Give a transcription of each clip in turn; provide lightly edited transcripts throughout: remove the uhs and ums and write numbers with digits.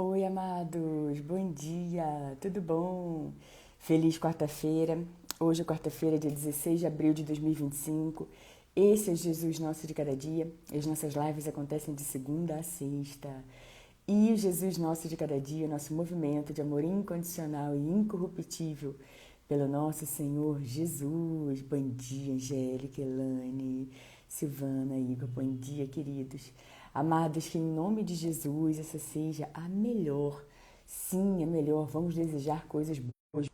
Oi, amados, bom dia, tudo bom? Feliz quarta-feira. Hoje é quarta-feira, dia 16 de abril de 2025. Esse é o Jesus Nosso de Cada Dia. As nossas lives acontecem de segunda a sexta. E o Jesus Nosso de Cada Dia, nosso movimento de amor incondicional e incorruptível pelo nosso Senhor Jesus. Bom dia, Angélica, Elane, Silvana, Igor. Bom dia, queridos. Amados, que em nome de Jesus essa seja a melhor. Sim, a melhor. Vamos desejar coisas boas.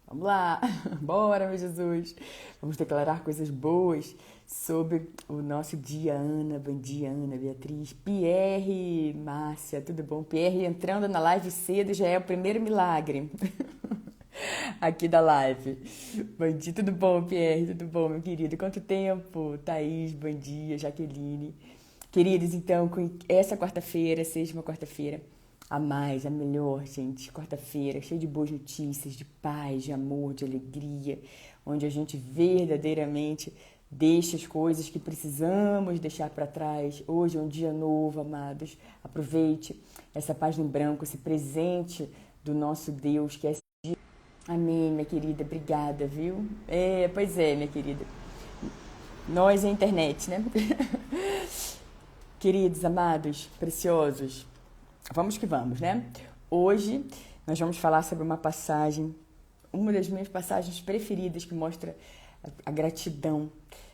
Vamos lá, bora, meu Jesus. Vamos declarar coisas boas sobre o nosso dia, Ana. Bom dia, Ana, Beatriz, Pierre, Márcia, tudo bom? Pierre entrando na live cedo já é o primeiro milagre aqui da live. Bom dia, tudo bom, Pierre? Tudo bom, meu querido? Quanto tempo? Thaís, bom dia, Jaqueline. Queridos, então, com essa quarta-feira seja uma quarta-feira a mais, a melhor, gente. Quarta-feira, cheia de boas notícias, de paz, de amor, de alegria, onde a gente verdadeiramente deixa as coisas que precisamos deixar para trás. Hoje é um dia novo, amados. Aproveite essa página em branco, esse presente do nosso Deus, que é esse dia. Amém, minha querida. Obrigada, viu? Pois é, minha querida. Nós é a internet, né? Queridos, amados, preciosos, vamos que vamos, né? Hoje nós vamos falar sobre uma passagem, uma das minhas passagens preferidas que mostra a gratidão,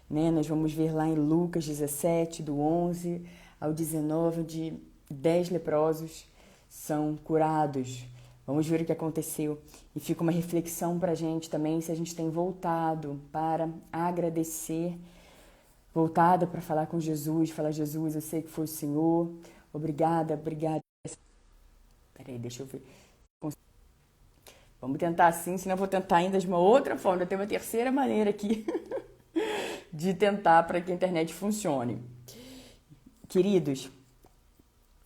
né? Nós vamos ver lá em Lucas 17, do 11 ao 19, onde 10 leprosos são curados. Vamos ver o que aconteceu. E fica uma reflexão para a gente também, se a gente tem voltado para agradecer, voltada para falar com Jesus, falar: Jesus, eu sei que foi o Senhor, obrigada, obrigada. Peraí, deixa eu ver. Vamos tentar assim, senão eu vou tentar ainda de uma outra forma. Eu tenho uma terceira maneira aqui de tentar para que a internet funcione. Queridos,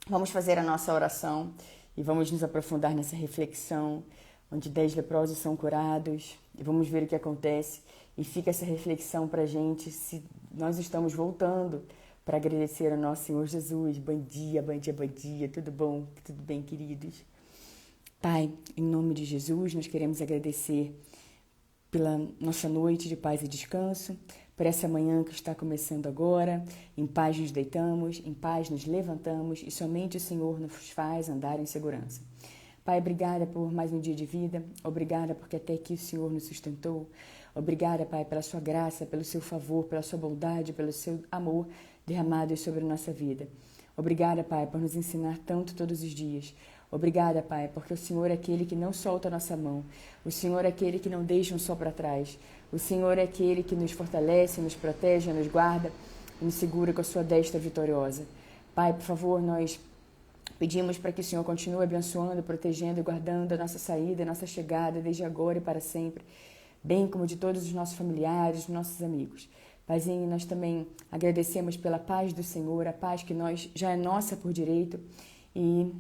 vamos fazer a nossa oração e vamos nos aprofundar nessa reflexão, onde 10 leprosos são curados, e vamos ver o que acontece. E fica essa reflexão para a gente, se nós estamos voltando para agradecer ao nosso Senhor Jesus. Bom dia, bom dia, bom dia, tudo bom? Tudo bem, queridos? Pai, em nome de Jesus, nós queremos agradecer pela nossa noite de paz e descanso, por essa manhã que está começando agora. Em paz nos deitamos, em paz nos levantamos e somente o Senhor nos faz andar em segurança. Pai, obrigada por mais um dia de vida, obrigada porque até aqui o Senhor nos sustentou. Obrigada, Pai, pela sua graça, pelo seu favor, pela sua bondade, pelo seu amor derramado sobre a nossa vida. Obrigada, Pai, por nos ensinar tanto todos os dias. Obrigada, Pai, porque o Senhor é aquele que não solta a nossa mão. O Senhor é aquele que não deixa um só para trás. O Senhor é aquele que nos fortalece, nos protege, nos guarda e nos segura com a sua destra vitoriosa. Pai, por favor, nós pedimos para que o Senhor continue abençoando, protegendo e guardando a nossa saída, a nossa chegada, desde agora e para sempre, bem como de todos os nossos familiares, nossos amigos. Paizinho, nós também agradecemos pela paz do Senhor, a paz que nós já é nossa por direito e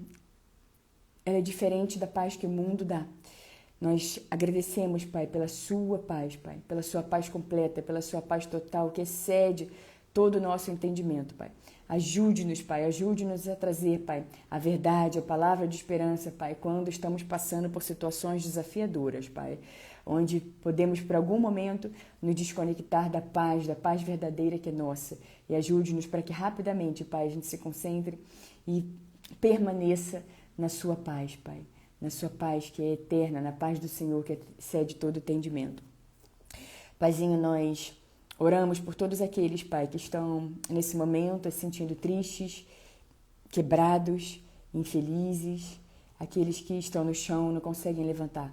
ela é diferente da paz que o mundo dá. Nós agradecemos, Pai, pela sua paz, Pai, pela sua paz completa, pela sua paz total, que excede todo o nosso entendimento, Pai. Ajude-nos, Pai, ajude-nos a trazer, Pai, a verdade, a palavra de esperança, Pai, quando estamos passando por situações desafiadoras, Pai, onde podemos, por algum momento, nos desconectar da paz verdadeira que é nossa. E ajude-nos para que rapidamente, Pai, a gente se concentre e permaneça na sua paz, Pai, na sua paz que é eterna, na paz do Senhor que excede todo entendimento. Paizinho, nós oramos por todos aqueles, Pai, que estão nesse momento se sentindo tristes, quebrados, infelizes, aqueles que estão no chão, não conseguem levantar.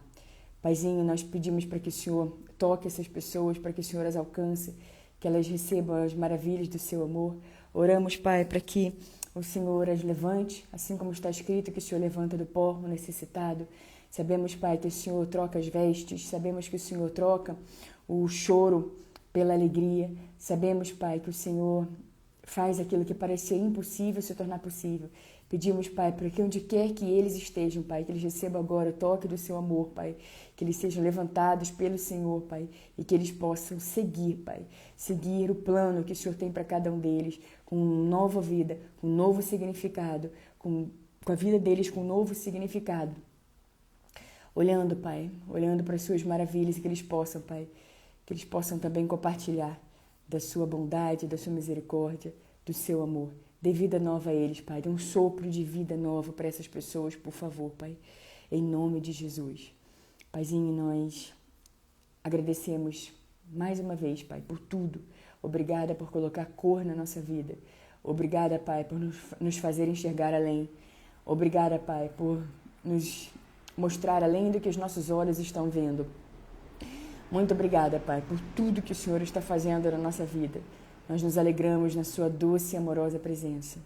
Paizinho, nós pedimos para que o Senhor toque essas pessoas, para que o Senhor as alcance, que elas recebam as maravilhas do seu amor. Oramos, Pai, para que o Senhor as levante, assim como está escrito que o Senhor levanta do pó o necessitado. Sabemos, Pai, que o Senhor troca as vestes, sabemos que o Senhor troca o choro pela alegria. Sabemos, Pai, que o Senhor faz aquilo que parecia impossível se tornar possível. Pedimos, Pai, para que onde quer que eles estejam, Pai, que eles recebam agora o toque do seu amor, Pai, que eles sejam levantados pelo Senhor, Pai, e que eles possam seguir, Pai, seguir o plano que o Senhor tem para cada um deles, com uma nova vida, com um novo significado, com com a vida deles com um novo significado. Olhando, Pai, olhando para as suas maravilhas, e que eles possam, Pai, que eles possam também compartilhar da sua bondade, da sua misericórdia, do seu amor. Dê vida nova a eles, Pai. Dê um sopro de vida nova para essas pessoas, por favor, Pai. Em nome de Jesus. Paizinho, nós agradecemos mais uma vez, Pai, por tudo. Obrigada por colocar cor na nossa vida. Obrigada, Pai, por nos fazer enxergar além. Obrigada, Pai, por nos mostrar além do que os nossos olhos estão vendo. Muito obrigada, Pai, por tudo que o Senhor está fazendo na nossa vida. Nós nos alegramos na sua doce e amorosa presença.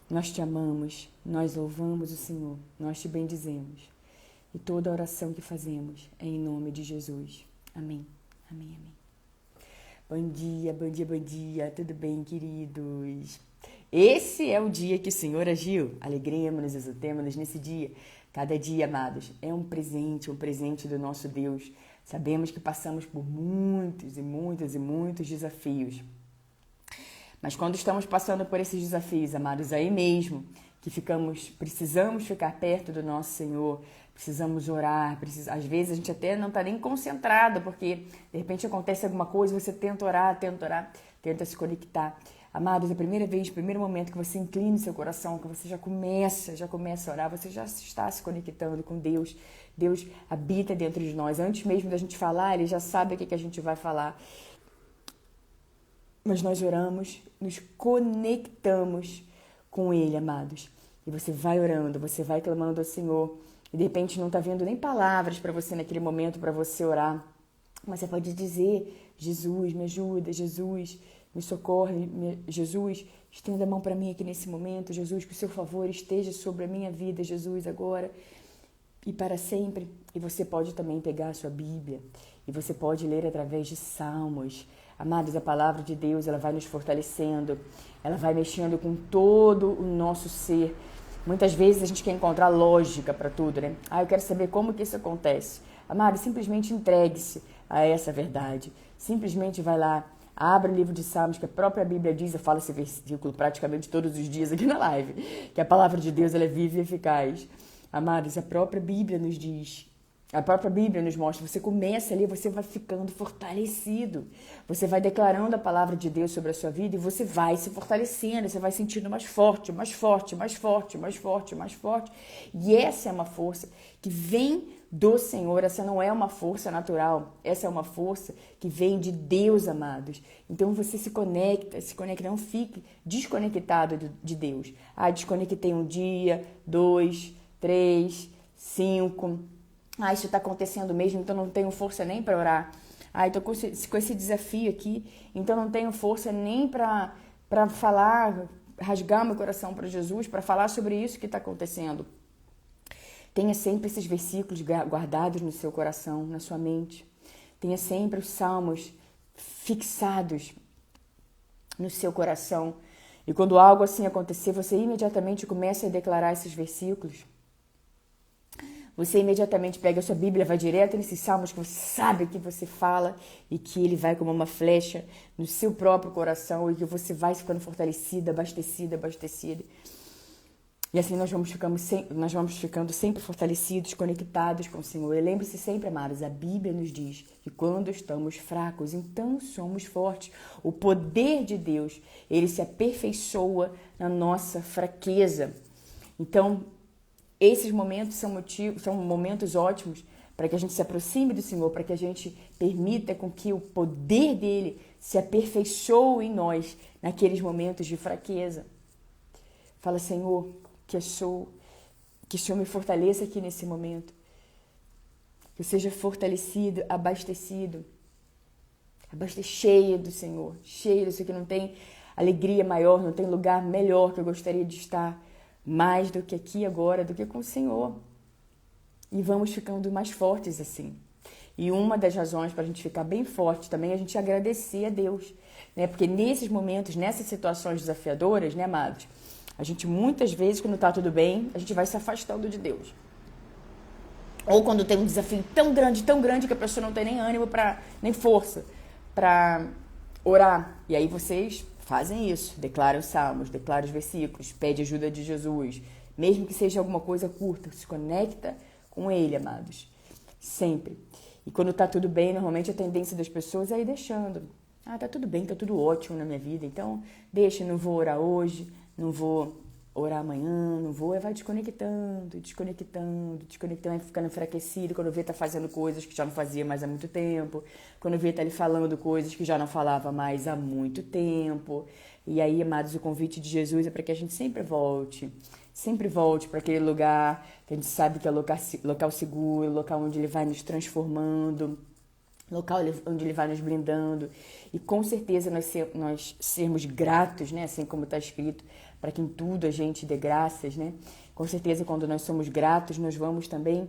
Nós te amamos, nós louvamos o Senhor, nós te bendizemos. E toda oração que fazemos é em nome de Jesus. Amém, amém, amém. Bom dia, bom dia, bom dia. Tudo bem, queridos? Esse é o dia que o Senhor agiu. Alegremos-nos, exultemos-nos nesse dia. Cada dia, amados, é um presente do nosso Deus. Sabemos que passamos por muitos e muitos e muitos desafios. Mas quando estamos passando por esses desafios, amados, aí mesmo que precisamos ficar perto do nosso Senhor, precisamos orar, às vezes a gente até não está nem concentrado, porque de repente acontece alguma coisa, você tenta orar, tenta se conectar. Amados, a primeiro momento que você inclina o seu coração, que você já começa a orar, você já está se conectando com Deus. Deus habita dentro de nós. Antes mesmo da gente falar, Ele já sabe o que a gente vai falar. Mas nós oramos, nos conectamos com Ele, amados. E você vai orando, você vai clamando ao Senhor. E de repente não está vendo nem palavras para você naquele momento, para você orar. Mas você pode dizer, Jesus, me ajuda, Jesus, me socorre, Jesus, estenda a mão para mim aqui nesse momento. Jesus, que o seu favor esteja sobre a minha vida, Jesus, agora e para sempre. E você pode também pegar a sua Bíblia e você pode ler através de Salmos. Amados, a palavra de Deus, ela vai nos fortalecendo, ela vai mexendo com todo o nosso ser. Muitas vezes a gente quer encontrar lógica para tudo, né? Eu quero saber como que isso acontece. Amado, simplesmente entregue-se a essa verdade. Simplesmente vai lá, abre o livro de Salmos, que a própria Bíblia diz, eu falo esse versículo praticamente todos os dias aqui na live, que a palavra de Deus ela é viva e eficaz. Amados, a própria Bíblia nos diz, a própria Bíblia nos mostra, você começa ali, você vai ficando fortalecido, você vai declarando a palavra de Deus sobre a sua vida e você vai se fortalecendo, você vai sentindo mais forte, mais forte, mais forte, mais forte, mais forte. E essa é uma força que vem do Senhor, essa não é uma força natural, essa é uma força que vem de Deus, amados. Então você se conecta, não fique desconectado de Deus. Desconectei um dia, 2, 3, 5... isso está acontecendo mesmo, então não tenho força nem para orar. Estou com esse desafio aqui, então não tenho força nem para falar, rasgar meu coração para Jesus, para falar sobre isso que está acontecendo. Tenha sempre esses versículos guardados no seu coração, na sua mente. Tenha sempre os salmos fixados no seu coração. E quando algo assim acontecer, você imediatamente começa a declarar esses versículos. Você imediatamente pega a sua Bíblia, vai direto nesses salmos que você sabe que você fala e que ele vai como uma flecha no seu próprio coração e que você vai ficando fortalecida, abastecida. E assim nós vamos ficando sempre fortalecidos, conectados com o Senhor. E lembre-se sempre, amados, a Bíblia nos diz que quando estamos fracos, então somos fortes. O poder de Deus, ele se aperfeiçoa na nossa fraqueza. Então, esses momentos são momentos ótimos para que a gente se aproxime do Senhor, para que a gente permita com que o poder dele se aperfeiçoe em nós naqueles momentos de fraqueza. Fala, Senhor, que o Senhor me fortaleça aqui nesse momento. Que eu seja fortalecido, abastecido, cheio do Senhor, que não tem alegria maior, não tem lugar melhor que eu gostaria de estar. Mais do que aqui agora, do que com o Senhor. E vamos ficando mais fortes assim. E uma das razões para a gente ficar bem forte também é a gente agradecer a Deus. Né? Porque nesses momentos, nessas situações desafiadoras, né, amados? A gente muitas vezes, quando está tudo bem, a gente vai se afastando de Deus. Ou quando tem um desafio tão grande que a pessoa não tem nem ânimo, nem força para orar. E aí vocês fazem isso, declaram os salmos, declaram os versículos, pede ajuda de Jesus, Mesmo que seja alguma coisa curta, se conecta com Ele, amados. Sempre. E quando tá tudo bem, normalmente a tendência das pessoas é ir deixando. Ah, tá tudo bem, tá tudo ótimo na minha vida, então deixa, não vou orar hoje, não vou orar amanhã, não vou, vai desconectando, vai ficando enfraquecido, quando vê tá fazendo coisas que já não fazia mais há muito tempo, quando vê tá ali falando coisas que já não falava mais há muito tempo. E aí, amados, o convite de Jesus é para que a gente sempre volte para aquele lugar que a gente sabe que é local seguro, local onde Ele vai nos transformando, local onde Ele vai nos blindando. E com certeza nós sermos gratos, né? Assim como está escrito, para que em tudo a gente dê graças, né? Com certeza quando nós somos gratos, nós vamos também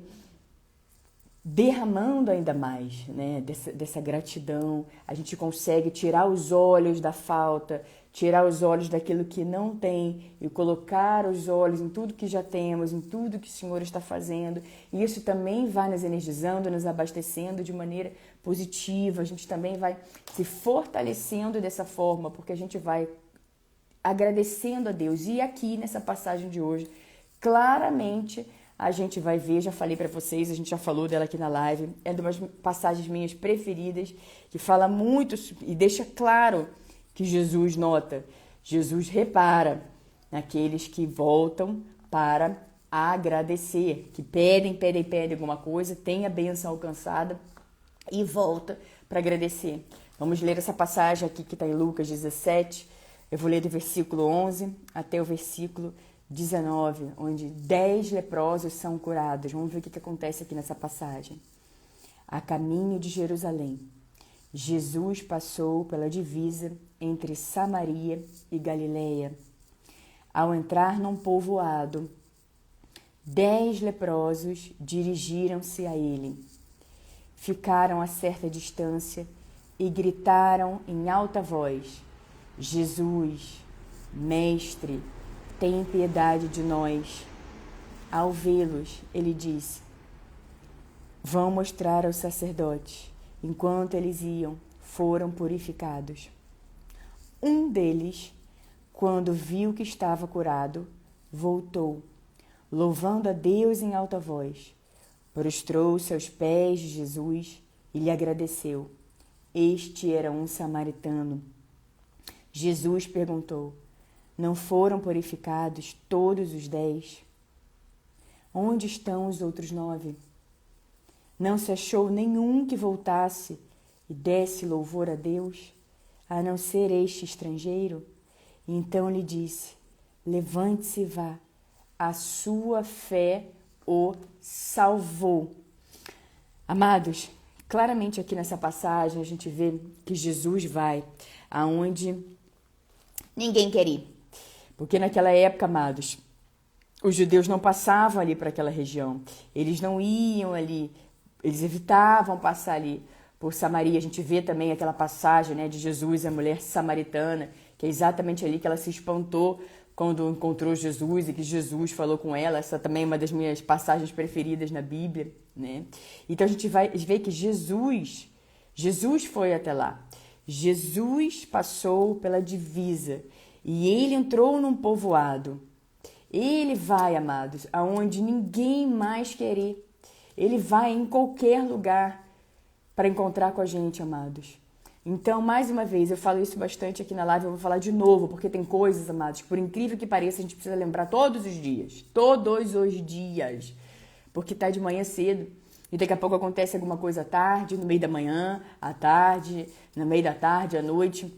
derramando ainda mais, né? Dessa gratidão. A gente consegue tirar os olhos da falta, tirar os olhos daquilo que não tem e colocar os olhos em tudo que já temos, em tudo que o Senhor está fazendo. E isso também vai nos energizando, nos abastecendo de maneira positiva. A gente também vai se fortalecendo dessa forma, porque a gente vai agradecendo a Deus. E aqui nessa passagem de hoje, claramente a gente vai ver, já falei para vocês, a gente já falou dela aqui na live, é uma das passagens minhas preferidas, que fala muito e deixa claro que Jesus nota, Jesus repara naqueles que voltam para agradecer, que pedem alguma coisa, tem a bênção alcançada e volta para agradecer. Vamos ler essa passagem aqui que está em Lucas 17, eu vou ler do versículo 11 até o versículo 19, onde 10 leprosos são curados. Vamos ver o que acontece aqui nessa passagem. A caminho de Jerusalém, Jesus passou pela divisa entre Samaria e Galileia. Ao entrar num povoado, 10 leprosos dirigiram-se a ele. Ficaram a certa distância e gritaram em alta voz: Jesus, Mestre, tem piedade de nós. Ao vê-los, ele disse: vão mostrar aos sacerdotes. Enquanto eles iam, foram purificados. Um deles, quando viu que estava curado, voltou, louvando a Deus em alta voz. Prostrou-se aos pés de Jesus e lhe agradeceu. Este era um samaritano. Jesus perguntou: não foram purificados todos os 10? Onde estão os outros 9? Não se achou nenhum que voltasse e desse louvor a Deus, a não ser este estrangeiro? E então lhe disse: levante-se e vá, a sua fé o salvou. Amados, claramente aqui nessa passagem a gente vê que Jesus vai aonde ninguém quer ir. Porque naquela época, amados, os judeus não passavam ali para aquela região. Eles não iam ali, eles evitavam passar ali por Samaria. A gente vê também aquela passagem, né, de Jesus, a mulher samaritana, que é exatamente ali que ela se espantou quando encontrou Jesus e que Jesus falou com ela. Essa também é uma das minhas passagens preferidas na Bíblia, né? Então a gente vai ver que Jesus foi até lá. Jesus passou pela divisa e ele entrou num povoado. Ele vai, amados, aonde ninguém mais quer ir. Ele vai em qualquer lugar para encontrar com a gente, amados. Então, mais uma vez, eu falo isso bastante aqui na live, eu vou falar de novo, porque tem coisas, amados, que por incrível que pareça, a gente precisa lembrar todos os dias. Todos os dias. Porque tá de manhã cedo e daqui a pouco acontece alguma coisa à tarde, no meio da manhã, à tarde, no meio da tarde, à noite.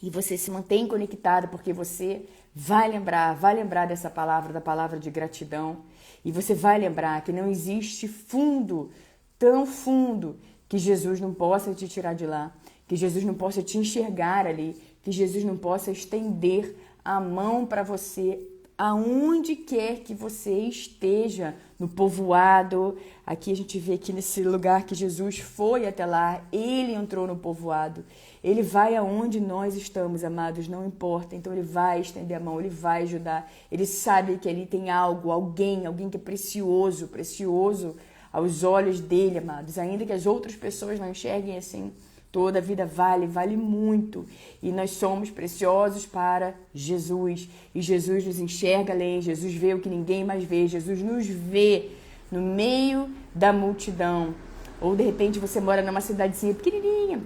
E você se mantém conectado, porque você vai lembrar dessa palavra, da palavra de gratidão. E você vai lembrar que não existe fundo, tão fundo, que Jesus não possa te tirar de lá, que Jesus não possa te enxergar ali, que Jesus não possa estender a mão para você, aonde quer que você esteja, no povoado. Aqui a gente vê aqui nesse lugar que Jesus foi até lá, ele entrou no povoado. Ele vai aonde nós estamos, amados, não importa. Então ele vai estender a mão, ele vai ajudar. Ele sabe que ali tem algo, alguém que é precioso, precioso aos olhos dele, amados. Ainda que as outras pessoas não enxerguem assim, Toda vida vale muito. E nós somos preciosos para Jesus. E Jesus nos enxerga além, Jesus vê o que ninguém mais vê, Jesus nos vê no meio da multidão. Ou de repente você mora numa cidadezinha pequenininha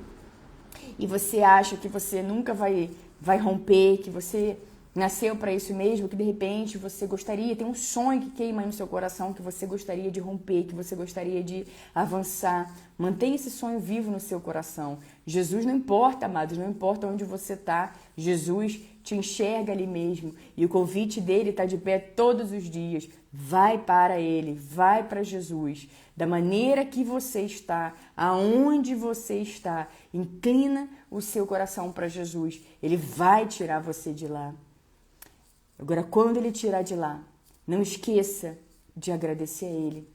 e você acha que você nunca vai romper, que você nasceu para isso mesmo, que de repente você gostaria, tem um sonho que queima no seu coração, que você gostaria de romper, que você gostaria de avançar. Mantenha esse sonho vivo no seu coração. Jesus não importa, amados, não importa onde você está, Jesus te enxerga ali mesmo. E o convite dele está de pé todos os dias. Vai para ele, vai para Jesus. Da maneira que você está, aonde você está, inclina o seu coração para Jesus. Ele vai tirar você de lá. Agora, quando ele tirar de lá, não esqueça de agradecer a ele.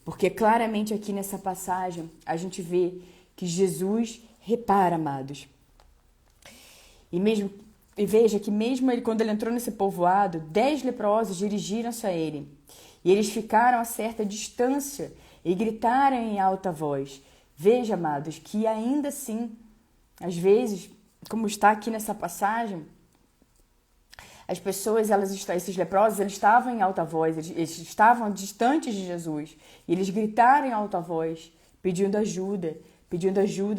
Porque claramente aqui nessa passagem, a gente vê que Jesus repara, amados. E veja que mesmo ele, quando ele entrou nesse povoado, 10 leprosos dirigiram-se a ele. E eles ficaram a certa distância e gritaram em alta voz. Veja, amados, que ainda assim, às vezes, como está aqui nessa passagem, as pessoas, esses leprosos, eles estavam em alta voz, eles estavam distantes de Jesus. E eles gritaram em alta voz, pedindo ajuda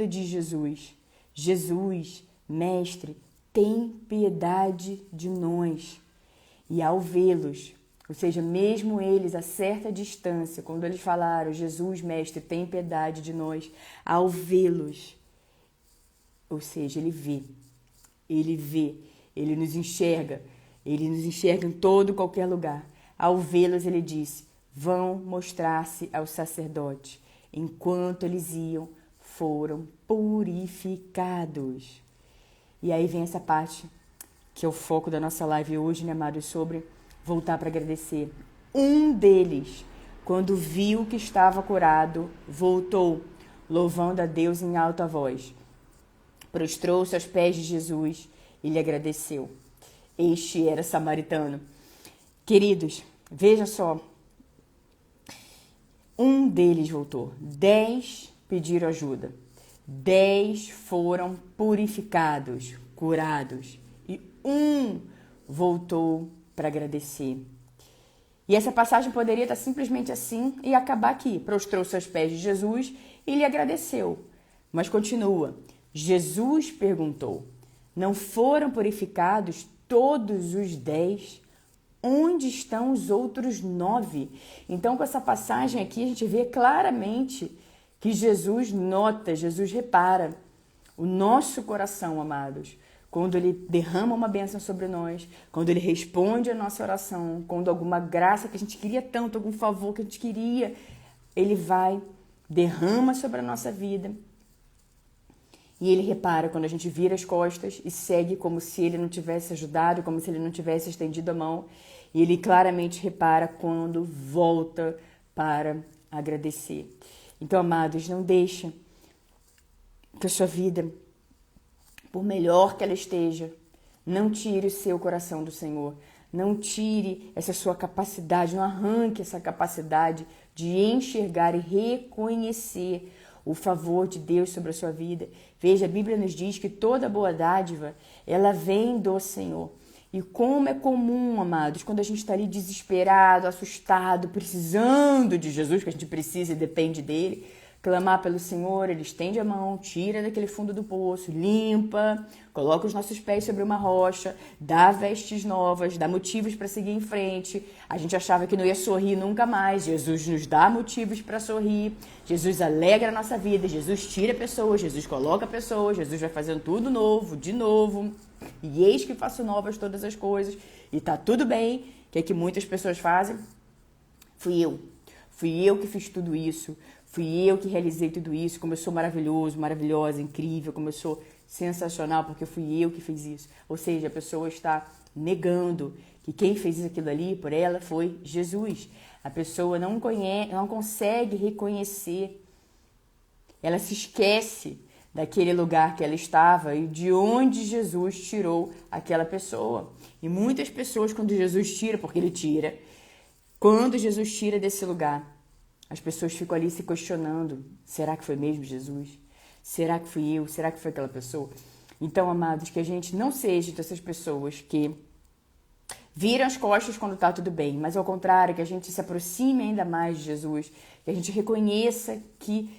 de Jesus. Jesus, Mestre, tem piedade de nós. E ao vê-los, ou seja, mesmo eles a certa distância, quando eles falaram, Jesus, Mestre, tem piedade de nós, ao vê-los, ou seja, ele vê, ele nos enxerga em todo e qualquer lugar. Ao vê-los, ele disse, vão mostrar-se aos sacerdotes. Enquanto eles iam, foram purificados. E aí vem essa parte que é o foco da nossa live hoje, né, amados, sobre voltar para agradecer. Um deles, quando viu que estava curado, voltou, louvando a Deus em alta voz. Prostrou-se aos pés de Jesus e lhe agradeceu. Este era samaritano. Queridos, veja só. Um deles voltou. 10 pediram ajuda. 10 foram purificados, curados. E um voltou para agradecer. E essa passagem poderia estar simplesmente assim e acabar aqui. Prostrou-se aos pés de Jesus e lhe agradeceu. Mas continua. Jesus perguntou, não foram purificados todos os 10? Onde estão os outros 9? Então, com essa passagem aqui, a gente vê claramente que Jesus nota, Jesus repara o nosso coração, amados. Quando ele derrama uma bênção sobre nós, quando ele responde a nossa oração, quando alguma graça que a gente queria tanto, algum favor que a gente queria, ele vai, derrama sobre a nossa vida. E ele repara quando a gente vira as costas e segue como se ele não tivesse ajudado, como se ele não tivesse estendido a mão. E ele claramente repara quando volta para agradecer. Então, amados, não deixa que a sua vida, por melhor que ela esteja, não tire o seu coração do Senhor. Não tire essa sua capacidade, não arranque essa capacidade de enxergar e reconhecer o favor de Deus sobre a sua vida. Veja, a Bíblia nos diz que toda boa dádiva, ela vem do Senhor. E como é comum, amados, quando a gente está ali desesperado, assustado, precisando de Jesus, que a gente precisa e depende dele, clamar pelo Senhor, ele estende a mão, tira daquele fundo do poço, limpa, coloca os nossos pés sobre uma rocha, dá vestes novas, dá motivos para seguir em frente. A gente achava que não ia sorrir nunca mais. Jesus nos dá motivos para sorrir. Jesus alegra a nossa vida. Jesus tira pessoas, Jesus coloca pessoas, Jesus vai fazendo tudo novo, de novo. E eis que faço novas todas as coisas. E tá tudo bem. O que é que muitas pessoas fazem? Fui eu que fiz tudo isso. Fui eu que realizei tudo isso, como eu sou maravilhoso, maravilhosa, incrível, como eu sou sensacional, porque fui eu que fiz isso. Ou seja, a pessoa está negando que quem fez aquilo ali por ela foi Jesus. A pessoa não consegue reconhecer, ela se esquece daquele lugar que ela estava e de onde Jesus tirou aquela pessoa. E muitas pessoas, quando Jesus tira, porque ele tira, quando Jesus tira desse lugar, as pessoas ficam ali se questionando, será que foi mesmo Jesus? Será que fui eu? Será que foi aquela pessoa? Então, amados, que a gente não seja dessas pessoas que viram as costas quando tá tudo bem, mas ao contrário, que a gente se aproxime ainda mais de Jesus, que a gente reconheça que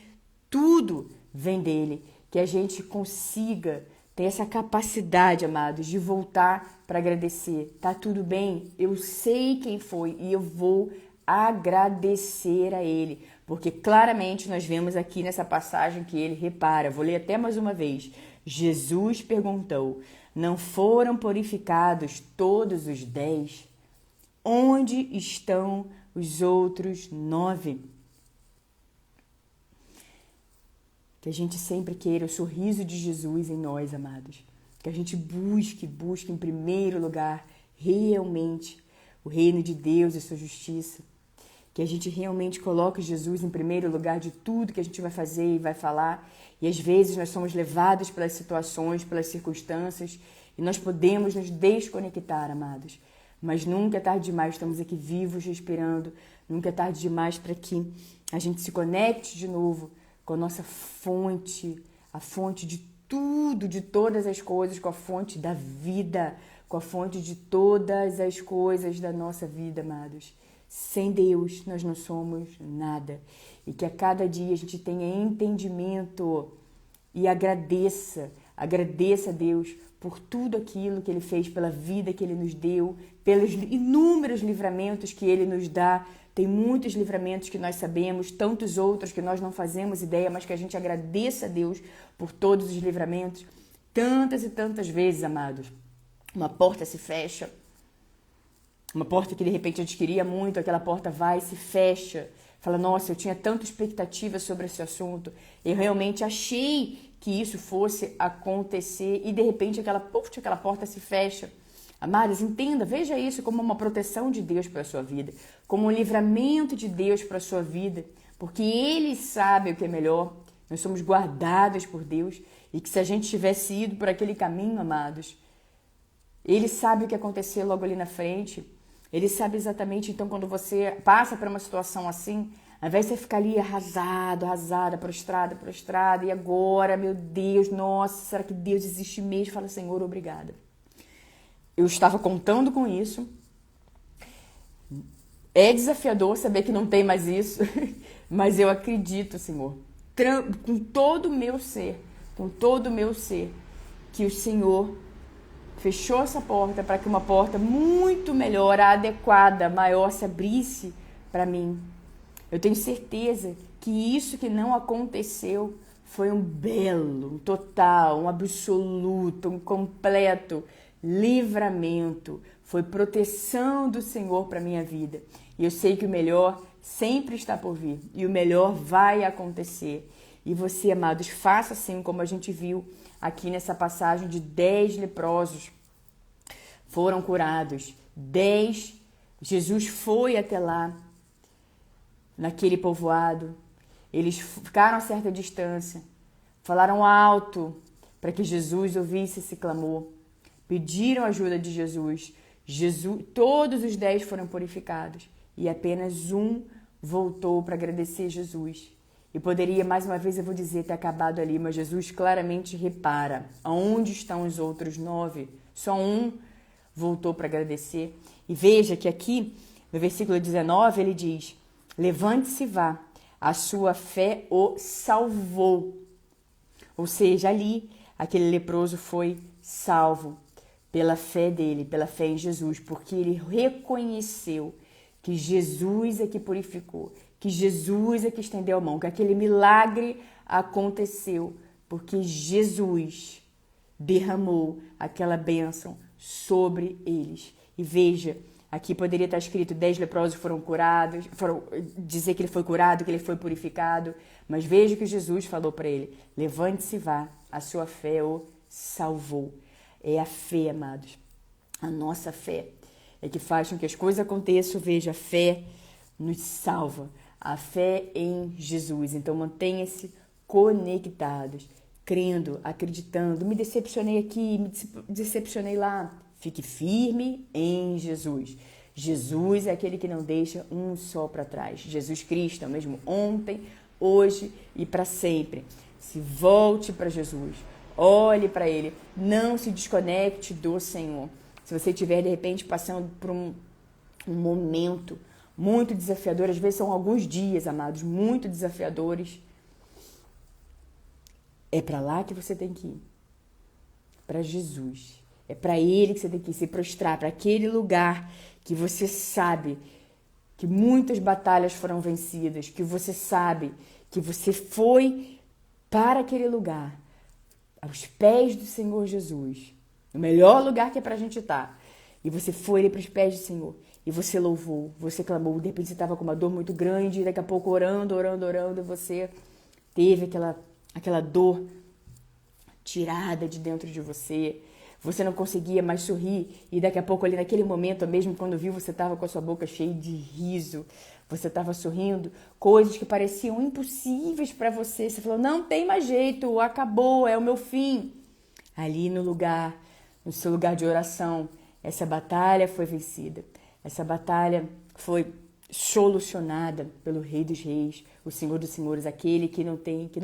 tudo vem dele, que a gente consiga ter essa capacidade, amados, de voltar para agradecer. Tá tudo bem? Eu sei quem foi e eu vou agradecer a ele, porque claramente nós vemos aqui nessa passagem que ele repara. Vou ler até mais uma vez. Jesus perguntou: não foram purificados todos os 10? Onde estão os outros 9? Que a gente sempre queira o sorriso de Jesus em nós, amados. Que a gente busque em primeiro lugar realmente o reino de Deus e sua justiça. Que a gente realmente coloque Jesus em primeiro lugar de tudo que a gente vai fazer e vai falar. E às vezes nós somos levados pelas situações, pelas circunstâncias, e nós podemos nos desconectar, amados. Mas nunca é tarde demais, estamos aqui vivos, respirando. Nunca é tarde demais para que a gente se conecte de novo com a nossa fonte, a fonte de tudo, de todas as coisas, com a fonte da vida, com a fonte de todas as coisas da nossa vida, amados. Sem Deus, nós não somos nada. E que a cada dia a gente tenha entendimento e agradeça a Deus por tudo aquilo que Ele fez, pela vida que Ele nos deu, pelos inúmeros livramentos que Ele nos dá. Tem muitos livramentos que nós sabemos, tantos outros que nós não fazemos ideia, mas que a gente agradeça a Deus por todos os livramentos. Tantas e tantas vezes, amados, uma porta se fecha, uma porta que de repente a gente queria muito, aquela porta vai e se fecha. Fala, nossa, eu tinha tanta expectativa sobre esse assunto, eu realmente achei que isso fosse acontecer e de repente aquela porta se fecha. Amados, entenda, veja isso como uma proteção de Deus para a sua vida, como um livramento de Deus para a sua vida, porque Ele sabe o que é melhor, nós somos guardados por Deus e que se a gente tivesse ido por aquele caminho, amados, Ele sabe o que acontecer logo ali na frente, Ele sabe exatamente, então, quando você passa por uma situação assim, ao invés de você ficar ali arrasada, prostrada, e agora, meu Deus, nossa, será que Deus existe mesmo? Fala, Senhor, obrigada. Eu estava contando com isso. É desafiador saber que não tem mais isso, mas eu acredito, Senhor, com todo o meu ser, que o Senhor fechou essa porta para que uma porta muito melhor, adequada, maior se abrisse para mim. Eu tenho certeza que isso que não aconteceu foi um belo, um total, um absoluto, um completo livramento, foi proteção do Senhor para minha vida. E eu sei que o melhor sempre está por vir e o melhor vai acontecer. E você, amados, faça assim como a gente viu aqui nessa passagem de 10 leprosos foram curados. 10, Jesus foi até lá, naquele povoado. Eles ficaram a certa distância, falaram alto para que Jesus ouvisse esse clamor. Pediram ajuda de Jesus. Todos os 10 foram purificados e apenas um voltou para agradecer Jesus. E poderia, mais uma vez eu vou dizer, ter acabado ali, mas Jesus claramente repara aonde estão os outros 9. Só um voltou para agradecer. E veja que aqui, no versículo 19, ele diz: levante-se e vá, a sua fé o salvou. Ou seja, ali, aquele leproso foi salvo pela fé dele, pela fé em Jesus, porque ele reconheceu que Jesus é que purificou, que Jesus é que estendeu a mão, que aquele milagre aconteceu, porque Jesus derramou aquela bênção sobre eles. E veja, aqui poderia estar escrito 10 leprosos foram curados, dizer que ele foi curado, que ele foi purificado, mas veja o que Jesus falou para ele: levante-se e vá, a sua fé o salvou. É a fé, amados, a nossa fé é que faz com que as coisas aconteçam. Veja, a fé nos salva, a fé em Jesus. Então mantenha-se conectados, crendo, acreditando. Me decepcionei aqui, me decepcionei lá. Fique firme em Jesus. Jesus é aquele que não deixa um só para trás. Jesus Cristo é o mesmo ontem, hoje e para sempre. Se volte para Jesus. Olhe para Ele. Não se desconecte do Senhor. Se você estiver, de repente, passando por um momento muito desafiador, às vezes são alguns dias, amados, muito desafiadores, é para lá que você tem que ir. Para Jesus. É para Ele que você tem que se prostrar, para aquele lugar que você sabe que muitas batalhas foram vencidas, que você sabe que você foi para aquele lugar, aos pés do Senhor Jesus, o melhor lugar que é para a gente estar. E você foi ali para os pés do Senhor, e você louvou, você clamou, de repente você estava com uma dor muito grande, e daqui a pouco orando, e você teve aquela dor tirada de dentro de você. Você não conseguia mais sorrir e daqui a pouco ali naquele momento, mesmo quando viu, você estava com a sua boca cheia de riso. Você estava sorrindo, coisas que pareciam impossíveis para você. Você falou, não tem mais jeito, acabou, é o meu fim. Ali no seu lugar de oração, essa batalha foi vencida. Essa batalha foi solucionada pelo Rei dos Reis, o Senhor dos Senhores, aquele que não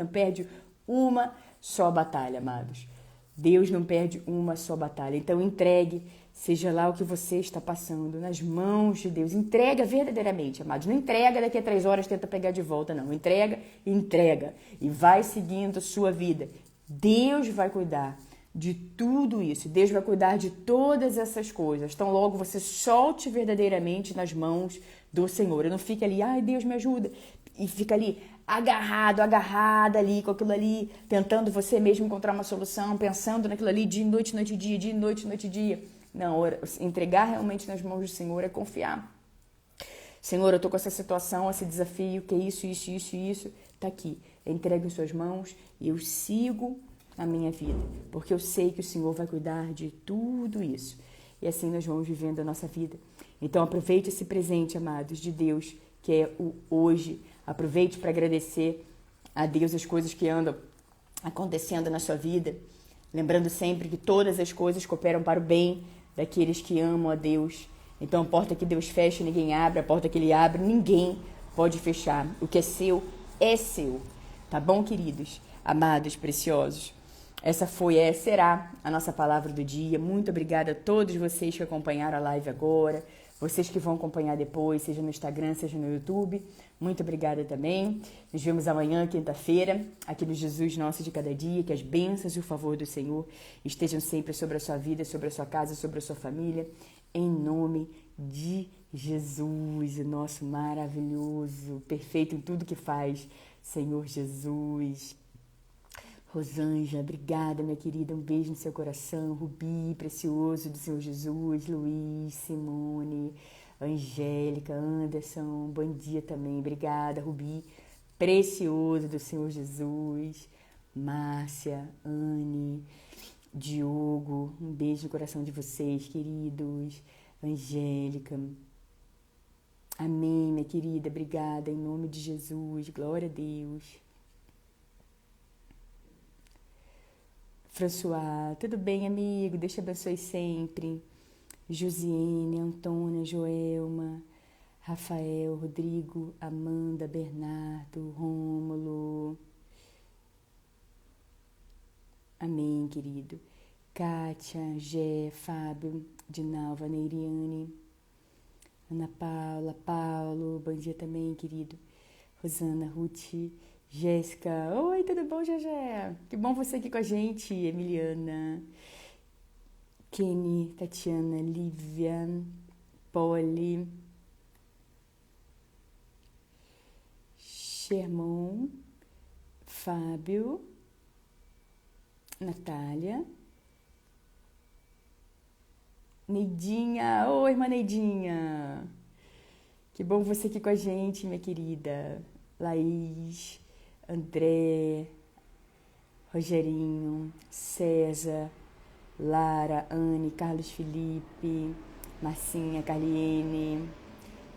perde uma só batalha, amados. Deus não perde uma só batalha. Então entregue, seja lá o que você está passando, nas mãos de Deus. Entrega verdadeiramente, amados. Não entrega daqui a 3 horas, tenta pegar de volta, não. Entrega. E vai seguindo a sua vida. Deus vai cuidar de tudo isso. Deus vai cuidar de todas essas coisas. Então logo você solte verdadeiramente nas mãos do Senhor. Não fique ali, ai Deus me ajuda. E fica ali agarrada ali com aquilo ali, tentando você mesmo encontrar uma solução, pensando naquilo ali dia e noite, noite e dia, dia e noite, noite e dia. Não, entregar realmente nas mãos do Senhor é confiar. Senhor, eu tô com essa situação, esse desafio, que é isso, tá aqui. Entregue em suas mãos e eu sigo a minha vida, porque eu sei que o Senhor vai cuidar de tudo isso. E assim nós vamos vivendo a nossa vida. Então aproveite esse presente, amados, de Deus, que é o hoje. Aproveite para agradecer a Deus as coisas que andam acontecendo na sua vida. Lembrando sempre que todas as coisas cooperam para o bem daqueles que amam a Deus. Então a porta que Deus fecha, ninguém abre. A porta que Ele abre, ninguém pode fechar. O que é seu. Tá bom, queridos? Amados, preciosos. Essa será a nossa palavra do dia. Muito obrigada a todos vocês que acompanharam a live agora. Vocês que vão acompanhar depois, seja no Instagram, seja no YouTube. Muito obrigada também. Nos vemos amanhã, quinta-feira, aqui no Jesus Nosso de Cada Dia. Que as bênçãos e o favor do Senhor estejam sempre sobre a sua vida, sobre a sua casa, sobre a sua família. Em nome de Jesus, o nosso maravilhoso, perfeito em tudo que faz, Senhor Jesus. Rosângela, obrigada, minha querida. Um beijo no seu coração. Rubi, precioso do Senhor Jesus. Luiz, Simone, Angélica, Anderson, bom dia também. Obrigada, Rubi, precioso do Senhor Jesus. Márcia, Anne, Diogo, um beijo no coração de vocês, queridos. Angélica, amém, minha querida. Obrigada, em nome de Jesus. Glória a Deus. François, tudo bem, amigo? Deus te abençoe sempre. Josiane, Antônia, Joelma, Rafael, Rodrigo, Amanda, Bernardo, Rômulo. Amém, querido. Kátia, Gé, Fábio, Dinalva, Neiriane, Ana Paula, Paulo, bom dia também, querido. Rosana, Ruth, Jéssica, oi, tudo bom, Gegé? Que bom você aqui com a gente, Emiliana, Kenny, Tatiana, Lívia, Polly, Sherman, Fábio, Natália, Neidinha, oi, irmã Neidinha, que bom você aqui com a gente, minha querida. Laís, André, Rogerinho, César, Lara, Anne, Carlos Felipe, Marcinha, Carliene,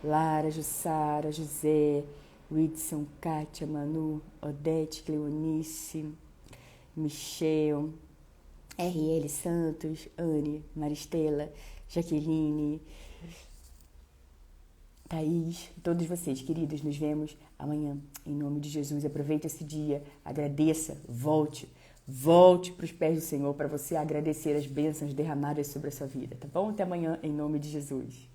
Lara, Jussara, José, Whitson, Kátia, Manu, Odete, Cleonice, Michel, RL Santos, Anne, Maristela, Jaqueline, Thaís, todos vocês, queridos, nos vemos amanhã. Em nome de Jesus, aproveite esse dia, agradeça, volte para os pés do Senhor para você agradecer as bênçãos derramadas sobre a sua vida, tá bom? Até amanhã, em nome de Jesus.